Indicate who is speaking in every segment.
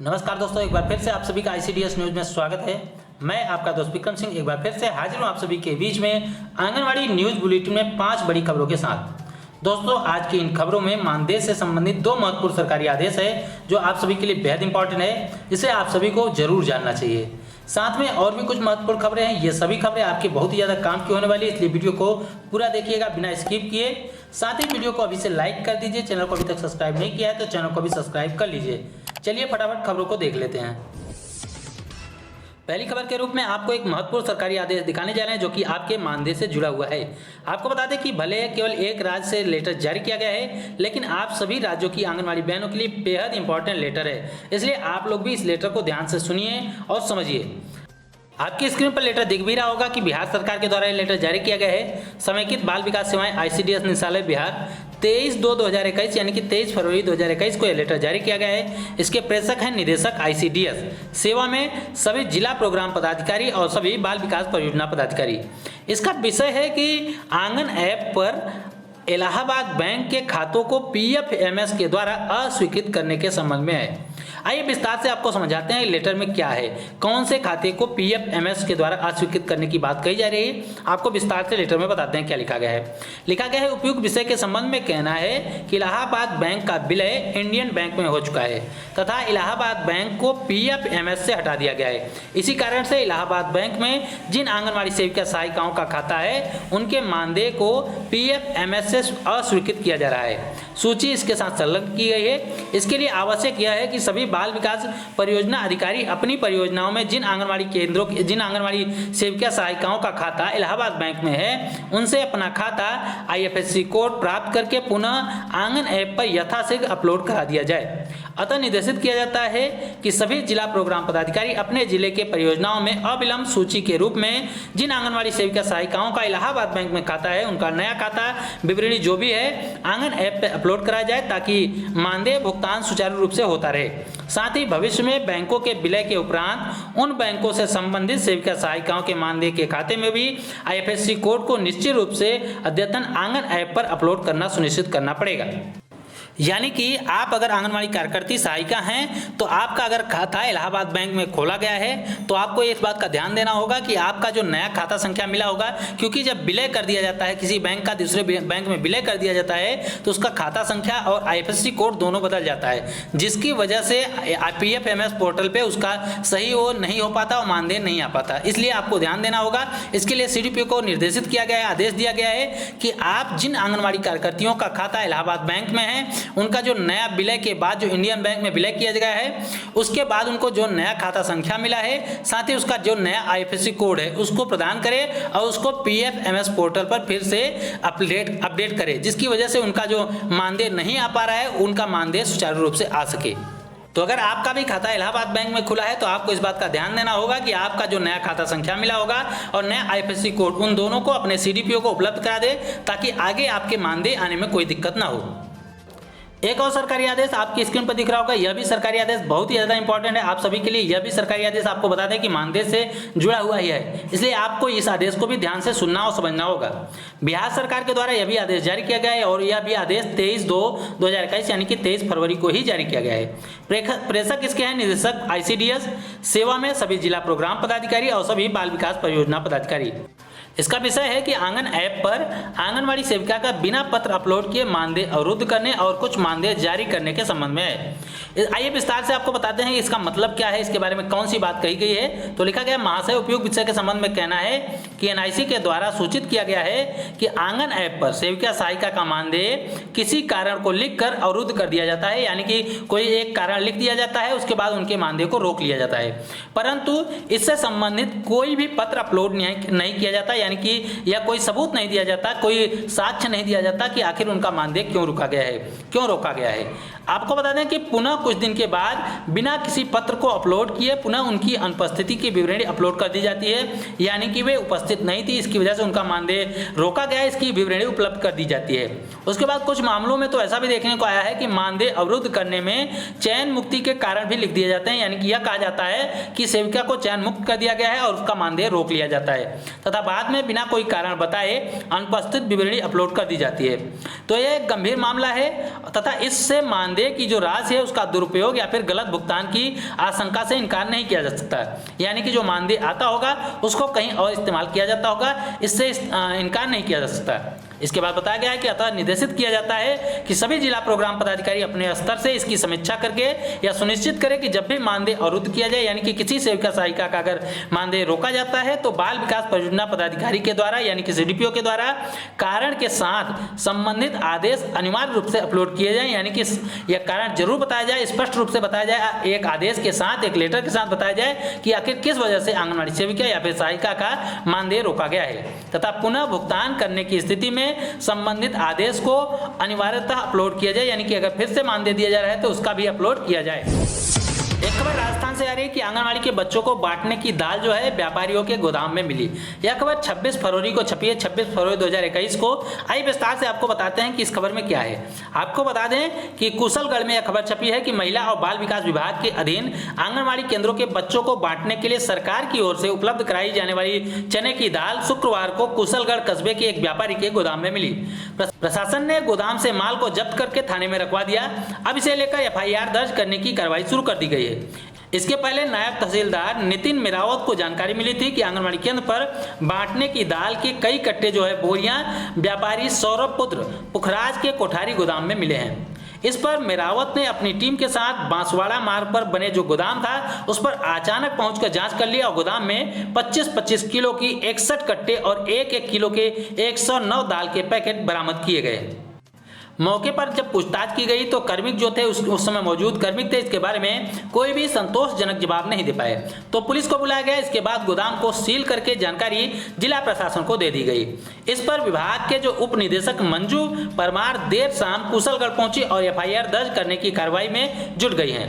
Speaker 1: नमस्कार दोस्तों, एक बार फिर से आप सभी का आईसीडीएस न्यूज में स्वागत है। मैं आपका दोस्त विक्रम सिंह एक बार फिर से हाजिर हूं आप सभी के बीच में आंगनवाड़ी न्यूज बुलेटिन में 5 बड़ी खबरों के साथ। दोस्तों, आज की इन खबरों में मानदेय से संबंधित 2 महत्वपूर्ण सरकारी आदेश है जो आप सभी के लिए बेहद इंपॉर्टेंट है, जिसे आप सभी को जरूर जानना चाहिए। साथ में और भी कुछ महत्वपूर्ण खबरें हैं। ये सभी खबरें आपके बहुत ही ज़्यादा काम की होने वाली है, इसलिए वीडियो को पूरा देखिएगा बिना स्किप किए। साथ ही वीडियो को अभी से लाइक कर दीजिए। चैनल को अभी तक सब्सक्राइब नहीं किया है तो चैनल को भी सब्सक्राइब कर लीजिए। चलिए फटाफट खबरों को देख लेते हैं। पहली खबर के रूप में आपको एक महत्वपूर्ण सरकारी आदेश दिखाने जा रहे हैं जो कि आपके मानदेय से जुड़ा हुआ है। आपको बता दें कि भले केवल एक राज्य से लेटर जारी किया गया है, लेकिन आप सभी राज्यों की आंगनवाड़ी बहनों के लिए बेहद इंपॉर्टेंट लेटर है, इसलिए आप लोग भी इस लेटर को ध्यान से सुनिए और समझिए। आपकी स्क्रीन पर लेटर दिख भी रहा होगा कि बिहार सरकार के द्वारा यह लेटर जारी किया गया है। समेकित बाल विकास सेवाएं आईसीडीएस निदेशालय बिहार 23/2/2021 यानी कि 23 फरवरी 2021 को यह लेटर जारी किया गया है। इसके प्रेषक हैं निदेशक आईसीडीएस सेवा में सभी जिला प्रोग्राम पदाधिकारी और सभी बाल विकास परियोजना पदाधिकारी। इसका विषय है कि आंगन ऐप पर इलाहाबाद बैंक के खातों को पीएफएमएस के द्वारा अस्वीकृत करने के संबंध में है। आइए विस्तार से आपको समझाते हैं लेटर में क्या है, कौन से खाते को पीएफएमएस के द्वारा अस्वीकृत करने की बात कही जा रही है। आपको विस्तार से लेटर में बताते हैं क्या लिखा गया है। लिखा गया है, उपयुक्त विषय के संबंध में कहना है कि इलाहाबाद बैंक का विलय इंडियन बैंक में हो चुका है तथा इलाहाबाद बैंक को पीएफएमएस से हटा दिया गया है। इसी कारण से इलाहाबाद बैंक में जिन आंगनबाड़ी सेविका सहायिकाओं का खाता है उनके मानदेय को पीएफएमएस से अस्वीकृत किया जा रहा है। सूची इसके साथ संलग्न की गई है। इसके लिए आवश्यक यह है कि सभी बाल विकास परियोजना अधिकारी अपनी परियोजनाओं में जिन आंगनवाड़ी सेविका सहायिकाओं का खाता इलाहाबाद बैंक में है उनसे अपना खाता आईएफएससी कोड प्राप्त करके पुनः आंगन ऐप पर यथाशीघ्र अपलोड करा दिया जाए। अतः निर्देशित किया जाता है कि सभी जिला प्रोग्राम पदाधिकारी अपने जिले के परियोजनाओं में अविलंब सूची के रूप में जिन आंगनवाड़ी सेविका सहायिकाओं का इलाहाबाद बैंक में खाता है उनका नया खाता विवरणी जो भी है आंगन ऐप पर अपलोड कराया जाए ताकि मानदेय भुगतान सुचारू रूप से होता रहे। साथ ही भविष्य में बैंकों के विलय के उपरांत उन बैंकों से संबंधित सेविका सहायिकाओं के मानदेय के खाते में भी आईएफएससी कोड को निश्चित रूप से अद्यतन आंगन ऐप पर अपलोड करना सुनिश्चित करना पड़ेगा। यानी कि आप अगर आंगनवाड़ी कार्यकर्ती सहायिका हैं तो आपका अगर खाता इलाहाबाद बैंक में खोला गया है तो आपको इस बात का ध्यान देना होगा कि आपका जो नया खाता संख्या मिला होगा, क्योंकि जब विलय कर दिया जाता है किसी बैंक का दूसरे बैंक में विलय कर दिया जाता है तो उसका खाता संख्या और आईएफएससी कोड दोनों बदल जाता है, जिसकी वजह से पीएफएमएस पोर्टल पे उसका सही वो नहीं हो पाता और मानदेय नहीं आ पाता। इसलिए आपको ध्यान देना होगा। इसके लिए सीडीपीओ को निर्देशित किया गया है, आदेश दिया गया है कि आप जिन आंगनवाड़ी कार्यकर्तियों का खाता इलाहाबाद बैंक में है उनका जो नया विलय के बाद जो इंडियन बैंक में विलय किया गया है उसके बाद उनको जो नया खाता संख्या मिला है साथ ही उसका जो नया आईएफएससी कोड है उसको प्रदान करें और उसको पीएफएमएस पोर्टल पर फिर से अपडेट करें, जिसकी वजह से उनका जो मानदेय नहीं आ पा रहा है उनका मानदेय सुचारू रूप से आ सके। तो अगर आपका भी खाता इलाहाबाद बैंक में खुला है तो आपको इस बात का ध्यान देना होगा कि आपका जो नया खाता संख्या मिला होगा और नया आईएफएससी कोड उन दोनों को अपने सीडीपीओ को उपलब्ध करा दे ताकि आगे आपके मानदेय आने में कोई दिक्कत ना हो। एक और सरकारी आदेश आपकी स्क्रीन पर दिख रहा होगा। यह भी सरकारी आदेश बहुत ही ज़्यादा इंपॉर्टेंट है आप सभी के लिए। यह भी सरकारी आदेश आपको बता दें कि मानदेय से जुड़ा हुआ ही है, इसलिए आपको इस आदेश को भी ध्यान से सुनना और समझना होगा। बिहार सरकार के द्वारा यह भी आदेश जारी किया गया है और यह भी आदेश 23/2/2021 यानी कि 23 फरवरी को ही जारी किया गया है। प्रेषक इसके हैं निदेशक आईसीडीएस सेवा में सभी जिला प्रोग्राम पदाधिकारी और सभी बाल विकास परियोजना पदाधिकारी। इसका विषय है कि आंगन ऐप पर आंगनवाड़ी सेविका का बिना पत्र अपलोड किए मानदेय अवरुद्ध करने और कुछ मानदेय जारी करने के संबंध में है। आइए विस्तार से आपको बताते हैं कि इसका मतलब क्या है, इसके बारे में कौन सी बात कही गई है। तो लिखा गया, महाशय उपयुक्त विषय के संबंध में कहना है कि एनआईसी के द्वारा सूचित किया गया है कि आंगन ऐप पर सेविका सहायिका का मानदेय किसी कारण को लिख कर अवरुद्ध कर दिया जाता है, यानी कि कोई एक कारण लिख दिया जाता है उसके बाद उनके मानदेय को रोक लिया जाता है, परंतु इससे संबंधित कोई भी पत्र अपलोड नहीं किया जाता, यानी कि या कोई सबूत नहीं दिया जाता, कोई साक्ष्य नहीं दिया जाता कि आखिर उनका मानदेय क्यों रोका गया है। आपको बता दें कि पुनः कुछ दिन के बाद बिना किसी पत्र को अपलोड किए पुनः उनकी अनुपस्थिति की विवरणी अपलोड कर दी जाती है, यानी कि वे उपस्थित नहीं थी, इसकी वजह से उनका मानदेय रोका गया, इसकी विवरणी उपलब्ध कर दी जाती है। उसके बाद कुछ मामलों में तो ऐसा भी देखने को आया है कि मानदेय अवरुद्ध करने में चयन मुक्ति के कारण भी लिख दिए जाते हैं, यानी कि यह कहा जाता है कि सेविका को चयन मुक्त कर दिया गया है और उसका मानदेय रोक लिया जाता है, तथा बाद में बिना कोई कारण बताए अनुपस्थित विवरणी अपलोड कर दी जाती है। तो यह एक गंभीर मामला है तथा इससे मानदेय की जो राशि है उसका दुरुपयोग या फिर गलत भुगतान की आशंका से इनकार नहीं किया जा सकता है। यानी कि जो मानदेय आता होगा उसको कहीं और इस्तेमाल किया जाता होगा, इससे इनकार नहीं किया जा सकता है। इसके बाद बताया गया है कि अतः निर्देशित किया जाता है कि सभी जिला प्रोग्राम पदाधिकारी अपने स्तर से इसकी समीक्षा करके या सुनिश्चित करें कि जब भी मानदेय अवरुद्ध किया जाए, यानी कि किसी सेविका सहायिका का अगर मानदेय रोका जाता है तो बाल विकास परियोजना पदाधिकारी के द्वारा यानी कि सीडीपीओ के द्वारा कारण के साथ संबंधित आदेश अनिवार्य रूप से अपलोड किए जाए, यानी कि यह कारण जरूर बताया जाए, स्पष्ट रूप से बताया जाए, एक आदेश के साथ, एक लेटर के साथ बताया जाए कि आखिर किस वजह से आंगनबाड़ी सेविका या फिर सहायिका का मानदेय रोका गया है तथा पुनः भुगतान करने की स्थिति में संबंधित आदेश को अनिवार्यतः अपलोड किया जाए, यानी कि अगर फिर से मानदेय दिया जा रहा है तो उसका भी अपलोड किया जाए। एक खबर राजस्थान से आ रही है कि आंगनबाड़ी के बच्चों को बांटने की दाल जो है व्यापारियों के गोदाम में मिली। यह खबर 26 फरवरी को छपी है, 26 फरवरी 2021 को। आइए विस्तार से आपको बताते हैं कि इस खबर में क्या है। आपको बता दें कि कुशलगढ़ में यह खबर छपी है कि महिला और बाल विकास विभाग के अधीन आंगनबाड़ी केंद्रों के बच्चों को बांटने के लिए सरकार की ओर से उपलब्ध कराई जाने वाली चने की दाल शुक्रवार को कुशलगढ़ कस्बे के एक व्यापारी के गोदाम में मिली। प्रशासन ने गोदाम से माल को जब्त करके थाने में रखवा दिया। अब इसे लेकर FIR दर्ज करने की कार्रवाई शुरू कर दी गई है। इसके पहले नायब तहसीलदार नितिन मिरावत को जानकारी मिली थी कि आंगनबाड़ी केंद्र पर बांटने की दाल के कई कट्टे जो है बोरियां व्यापारी सौरभ पुत्र पुखराज के कोठारी गोदाम में मिले हैं। इस पर मेरावत ने अपनी टीम के साथ बांसवाड़ा मार्ग पर बने जो गोदाम था उस पर अचानक पहुंचकर जांच कर लिया और गोदाम में 25-25 किलो की 61 कट्टे और 1-1 किलो के 109 दाल के पैकेट बरामद किए गए। मौके पर जब पूछताछ की गई तो कार्मिक जो थे उस समय मौजूद कार्मिक थे, इसके बारे में कोई भी संतोषजनक जवाब नहीं दे पाए। तो पुलिस को बुलाया गया। इसके बाद गोदाम को सील करके जानकारी जिला प्रशासन को दे दी गई। इस पर विभाग के जो उप निदेशक मंजू परमार देर शाम कुशलगढ़ पहुंची और FIR दर्ज करने की कार्रवाई में जुट गई हैं।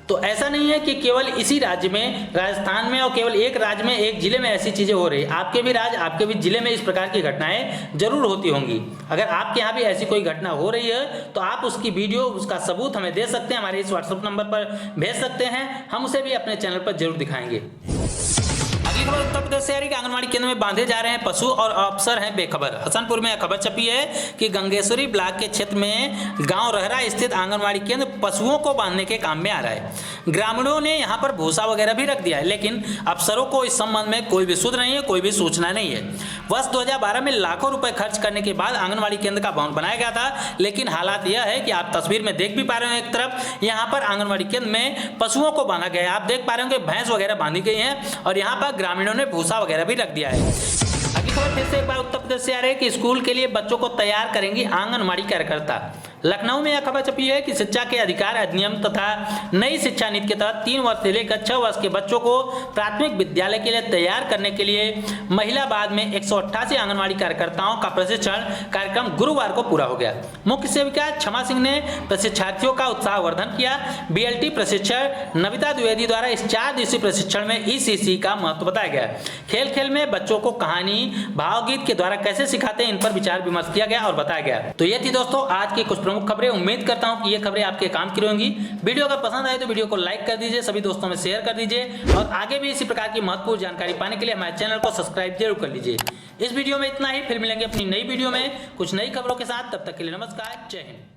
Speaker 1: तो ऐसा नहीं है कि केवल इसी राज्य में, राजस्थान में और केवल एक राज्य में, एक जिले में ऐसी चीजें हो रही। आपके भी राज्य, आपके भी जिले में इस प्रकार की घटनाएं जरूर होती होंगी। अगर आपके यहाँ भी ऐसी कोई घटना हो रही है तो आप उसकी वीडियो, उसका सबूत हमें दे सकते हैं, हमारे इस WhatsApp नंबर पर भेज सकते हैं। हम उसे भी अपने चैनल पर जरूर दिखाएंगे। अगली खबर उत्तर प्रदेश से आ रही है कि आंगनबाड़ी केंद्र में बांधे जा रहे हैं पशु और अफसर हैं बेखबर। हसनपुर में खबर छपी है कि गंगेश्वरी ब्लॉक के क्षेत्र में गांव रहरा स्थित आंगनबाड़ी केंद्र पशुओं को बांधने के काम में आ रहा है। ग्रामीणों ने यहां पर भूसा वगैरह भी रख दिया है, लेकिन अफसरों को इस संबंध में कोई भी सुध नहीं है, कोई भी सूचना नहीं है। वर्ष 2012 में लाखों रुपए खर्च करने के बाद आंगनबाड़ी केंद्र का भवन बनाया गया था, लेकिन हालात यह है कि आप तस्वीर में देख भी पा रहे हैं, एक तरफ यहाँ पर आंगनबाड़ी केंद्र में पशुओं को बांधा गया है। आप देख पा रहे होंगे भैंस वगैरह बांधी गई है और यहाँ पर ग्रामीणों ने भूसा वगैरह भी रख दिया है। अगली खबर फिर से एक बार उत्तर प्रदेश से आ रही है कि स्कूल के लिए बच्चों को तैयार करेंगी आंगनबाड़ी कार्यकर्ता। लखनऊ में यह खबर छपी है कि शिक्षा के अधिकार अधिनियम तथा नई शिक्षा नीति के तहत 3 वर्ष से लेकर 6 वर्ष के बच्चों को प्राथमिक विद्यालय के लिए तैयार करने के लिए महिलाबाद में 188 आंगनबाड़ी कार्यकर्ताओं का प्रशिक्षण कार्यक्रम गुरुवार को पूरा हो गया। मुख्य सेविका क्षमा सिंह ने प्रशिक्षार्थियों का उत्साहवर्धन किया। BLT प्रशिक्षण नविता द्विवेदी द्वारा इस 4 दिवसीय प्रशिक्षण में ECC का महत्व बताया गया। खेल खेल में बच्चों को कहानी, भावगीत के द्वारा कैसे सिखाते हैं, इन पर विचार विमर्श किया गया और बताया गया। तो ये थी दोस्तों आज की कुछ प्रमुख खबरें। उम्मीद करता हूं कि ये खबरें आपके काम की रहेंगी। वीडियो अगर पसंद आए तो वीडियो को लाइक कर दीजिए, सभी दोस्तों में शेयर कर दीजिए और आगे भी इसी प्रकार की महत्वपूर्ण जानकारी पाने के लिए हमारे चैनल को सब्सक्राइब जरूर कर लीजिए। इस वीडियो में इतना ही, फिर मिलेंगे अपनी नई वीडियो में कुछ नई खबरों के साथ। तब तक के लिए नमस्कार, जय हिंद।